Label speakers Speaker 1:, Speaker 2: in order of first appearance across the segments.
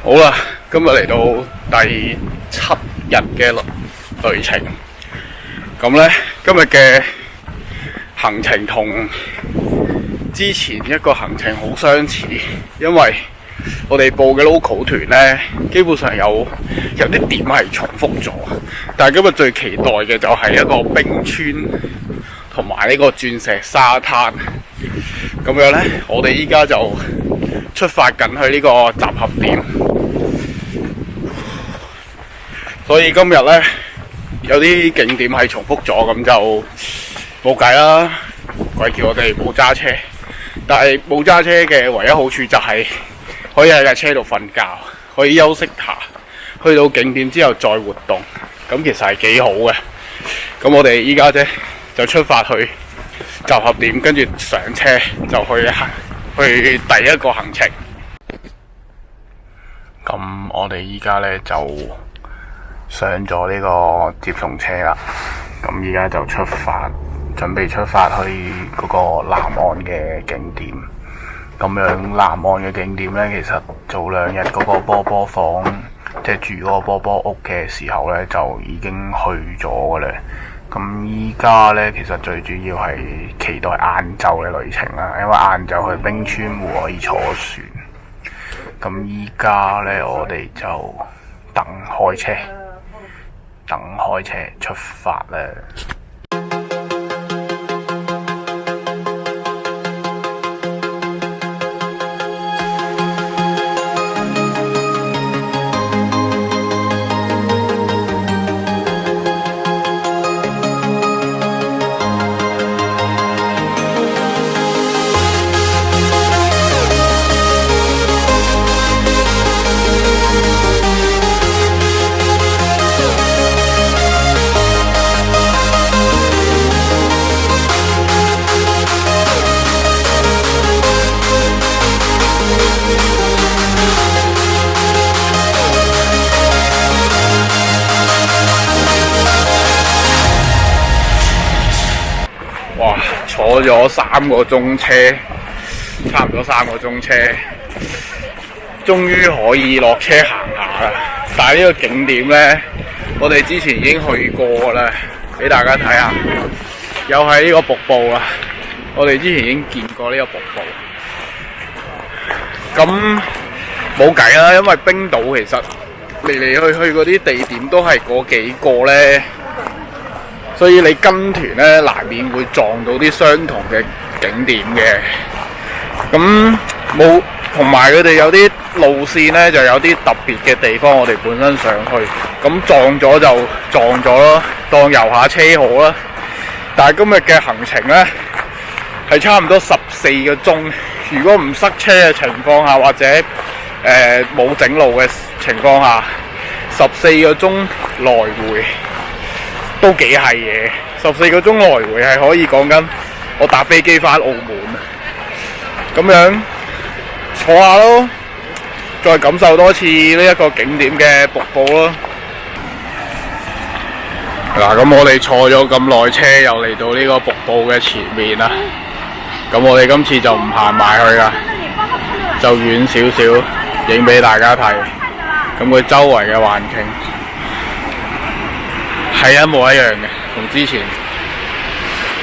Speaker 1: 好啦，今日嚟到第7日嘅旅程。咁呢，今日嘅行程同之前一個行程好相似，因為我哋報嘅 local 團呢，基本上有啲點係重複咗。但係今日最期待嘅就係一個冰川同埋呢個鑽石沙灘。咁樣呢，我哋依家就出發緊去呢個集合點。所以今日呢，有啲景點係重複咗，咁就冇計啦。鬼叫我哋冇揸車，但係冇揸車嘅唯一好處就係可以喺架車度瞓覺，可以休息下，去到景點之後再活動，咁其實係幾好嘅。咁我哋依家啫就出發去集合點，跟住上車就去第一個行程。咁我哋依家呢就上咗呢個接送車啦，咁依家就出發，準備出發去嗰個南岸嘅景點。咁樣南岸嘅景點呢，其實早2日嗰個波波房，即係住嗰個波波屋嘅時候呢，就已經去咗嘅咧。咁依家呢，其實最主要係期待晏晝嘅旅程啦，因為晏晝去冰川湖可以坐船。咁依家呢，我哋就等開車出發啦。哇！坐咗3個鐘車，差唔多3個鐘車，終於可以落車行下啦。但係呢個景點呢，我哋之前已經去過啦，俾大家睇下。又係呢個瀑布啦，我哋之前已經見過呢個瀑布。咁冇計啦，因為冰島其實嚟嚟去去嗰啲地點都係嗰幾個呢。所以你跟團呢，難免會撞到啲相同嘅景點嘅。咁冇，同埋佢哋有啲路線呢，就有啲特別嘅地方，我哋本身上去，咁撞咗就撞咗咯，當遊下車河啦。但係今日嘅行程呢，係差唔多14個鐘。如果唔塞車嘅情況下，或者冇整路嘅情況下，14個鐘來回。都幾係嘢，14個鐘來回係可以講緊我搭飛機返澳門咁樣坐下咯，再感受多次呢一個景點嘅瀑布咯。嗱，咁我哋坐咗咁耐車，又嚟到呢個瀑布嘅前面啦。咁我哋今次就唔行埋去啦，就遠少少影俾大家睇。咁佢周圍嘅環境係一模一樣嘅，同之前，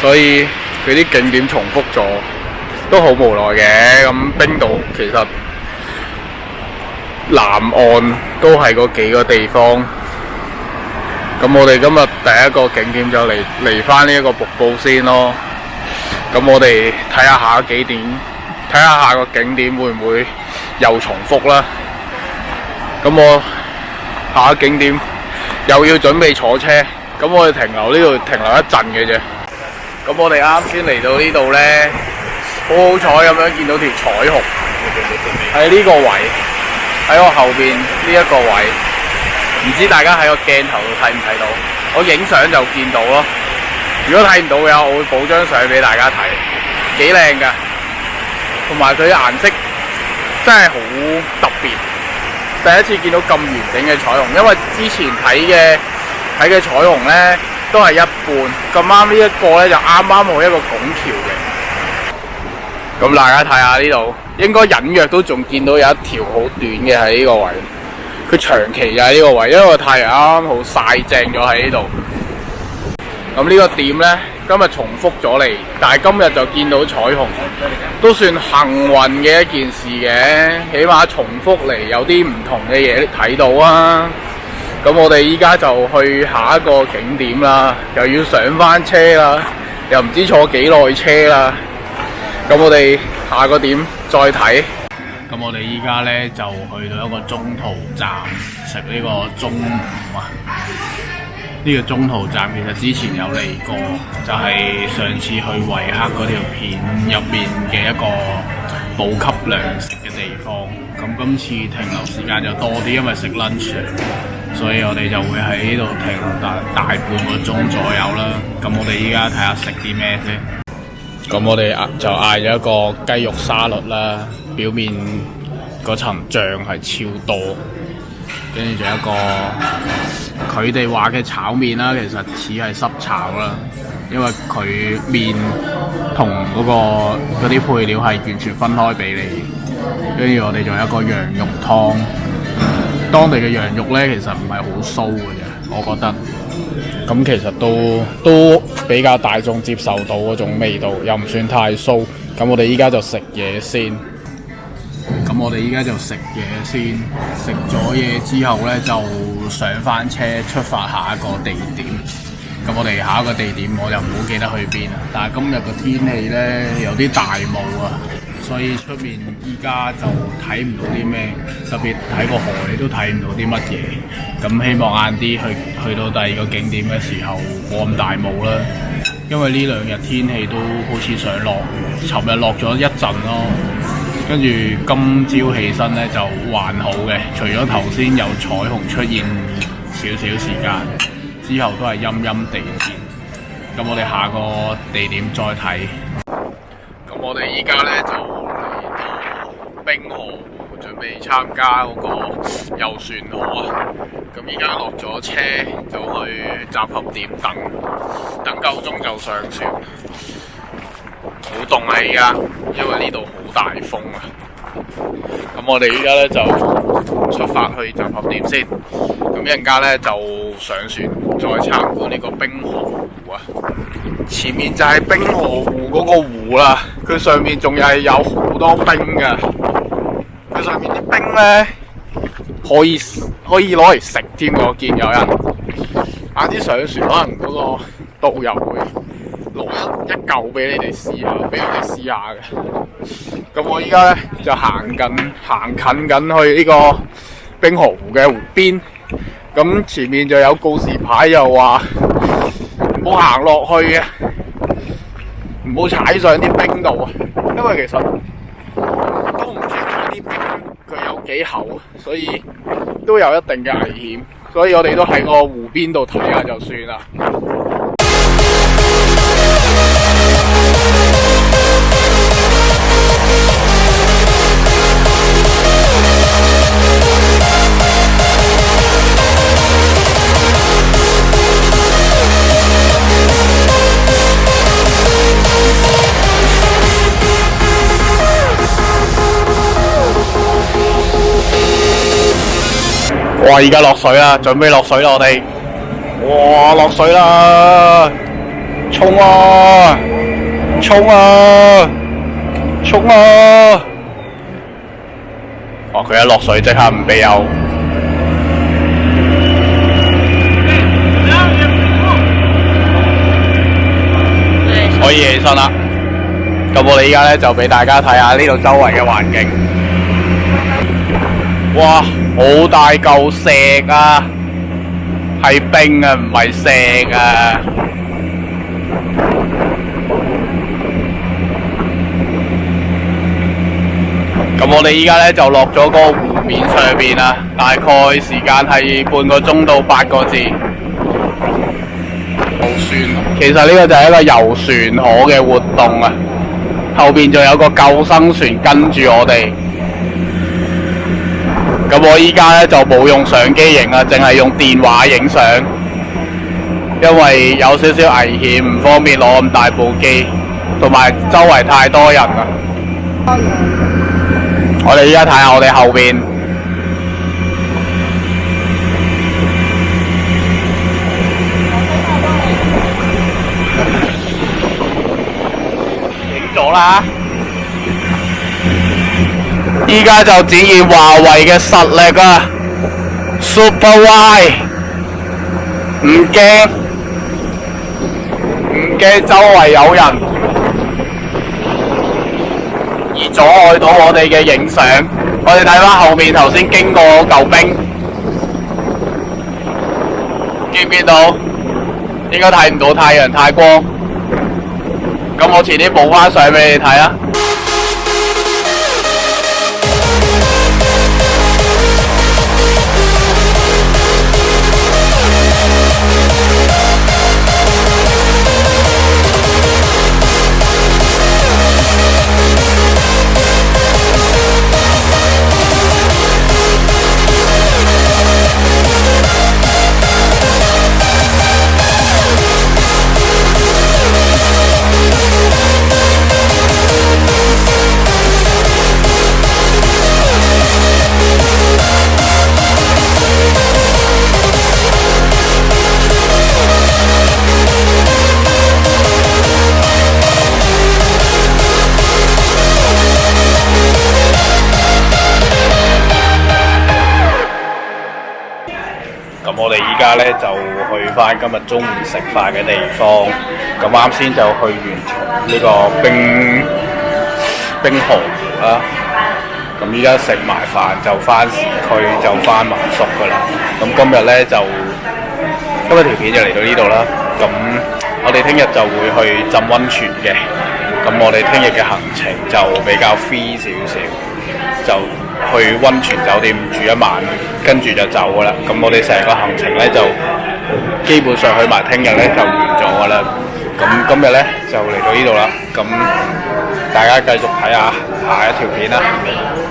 Speaker 1: 所以佢啲景點重複咗，都好無奈嘅。咁冰島其實南岸都係嗰幾個地方，咁我哋今日第一個景點就嚟返呢一個瀑布先咯。咁我哋睇下下個景點會唔會又重複啦。咁我下個景點又要準備坐車，咁我哋停留呢度停留一陣嘅啫。咁我哋啱先嚟到呢度呢，好彩咁樣見到條彩虹喺呢個位，喺我後邊呢一個位，唔知大家喺個鏡頭度睇唔睇到？我影相就見到咯。如果睇唔到嘅話，我會補張相俾大家睇，幾靚㗎，同埋佢嘅顏色真係好特別。第一次見到咁完整嘅彩虹，因為之前睇嘅彩虹呢都係一半，咁啱呢一個呢就啱啱好一個拱橋嘅。咁大家睇下呢度應該隱約都仲見到有一條好短嘅喺呢個位。佢長期就喺呢個位，因為個太陽啱啱好曬正咗喺呢度。咁呢個點呢，今日重複咗嚟，但係今日就見到彩虹，都算幸運嘅一件事嘅。起碼重複嚟有啲唔同嘅嘢睇到啊！咁我哋依家就去下一個景點啦，又要上返車啦，又唔知坐幾耐車啦。咁我哋下個點再睇。咁我哋依家呢，就去到一個中途站食呢個中午啊！呢個中途站其實之前有嚟過，就係上次去維克嗰條片入面嘅一個補給糧食嘅地方。咁今次停留時間就多啲，因為食 lunch， 所以我哋就會喺呢度停大半個鐘左右啦。咁我哋依家睇下食啲咩先。咁我哋就嗌咗一個雞肉沙律啦，表面嗰層醬係超多，跟住仲有一個佢哋話嘅炒麵啦，其實似係濕炒啦，因為佢麵同嗰啲配料係完全分開俾你。跟住我哋仲有一個羊肉湯，當地嘅羊肉呢，其實唔係好酥嘅啫，我覺得。咁其實都比較大眾接受到嗰種味道，又唔算太酥。咁我哋依家就食嘢先。咁我哋依家就食嘢先，食咗嘢之後呢，就上返車出發下一個地點。咁我哋下一個地點我就唔好記得去邊啦。但係今日個天氣呢，有啲大霧啊，所以出面依家就睇唔到啲咩，特別睇個海都睇唔到啲乜嘢。咁希望晏啲去到第二個景點嘅時候冇咁大霧啦，因為呢兩日天氣都好似想落，尋日落咗一陣咯。跟住今朝起身呢就還好嘅，除咗頭先有彩虹出現少少時間，之後都係陰陰地天。咁我哋下個地點再睇。咁我哋依家呢就嚟到冰河湖，準備參加嗰個遊船河啊！咁依家落咗車就去集合點等夠鐘就上船。好凍啊！而家因為呢度好大風啊。咁我哋依家呢就出發去集合點先。咁一陣間呢就上船再參觀呢個冰河湖啊。前面就係冰河湖嗰個湖啦，佢上面仲係有好多冰噶。佢上面啲冰呢可以攞嚟食添，我見有人晏啲上船，可能嗰個導遊會攞一嚿俾你哋試下，俾我哋試下嘅。咁我依家咧就行近緊去呢個冰河湖嘅湖邊。咁前面就有告示牌，又話唔好行落去嘅，唔好踩上啲冰度啊！因為其實都唔清楚啲冰佢有幾厚，所以都有一定嘅危險。所以我哋都喺個湖邊度睇下就算啦。哇！而家落水啦，準備落水啦，我哋。哇！落水啦！衝啊！衝啊！衝啊！哦，佢一落水即刻唔俾油。可以起身啦。咁我哋依家咧就俾大家睇下呢度周圍嘅環境。哇！好大嚿石啊，係冰啊，唔係石啊。咁我哋依家咧就落咗個湖面上邊啦，大概時間係半個鐘到8個字。遊船，其實呢個就係一個遊船河嘅活動啊，後邊仲有個救生船跟住我哋。咁我依家咧就冇用相機影啊，淨係用電話影相，因為有少少危險，唔方便攞咁大部機，同埋周圍太多人啦。我哋依家睇下我哋後邊。咗啦！依家就展現華為嘅實力啊 ！Super Y 唔驚，周圍有人而阻礙到我哋嘅影相。我哋睇翻後面頭先經過嚿冰，見唔見到？應該睇唔到太陽太光。咁我遲啲補翻相俾你睇啊！咁我哋依家咧就去翻今日中午食飯嘅地方。咁啱先就去完呢個冰河湖啦。咁依家食埋飯就翻市區，就翻民宿噶啦。咁今日咧條片就嚟到呢度啦。咁我哋聽日就會去浸溫泉嘅。咁我哋聽日嘅行程就比較 free 少少，就去溫泉酒店住一晚，跟住就走噶啦。咁我哋成個行程咧就基本上去埋聽日咧就完咗噶啦。咁今日咧就嚟到呢度啦。咁大家繼續睇下下一條片啦。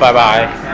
Speaker 1: 拜拜。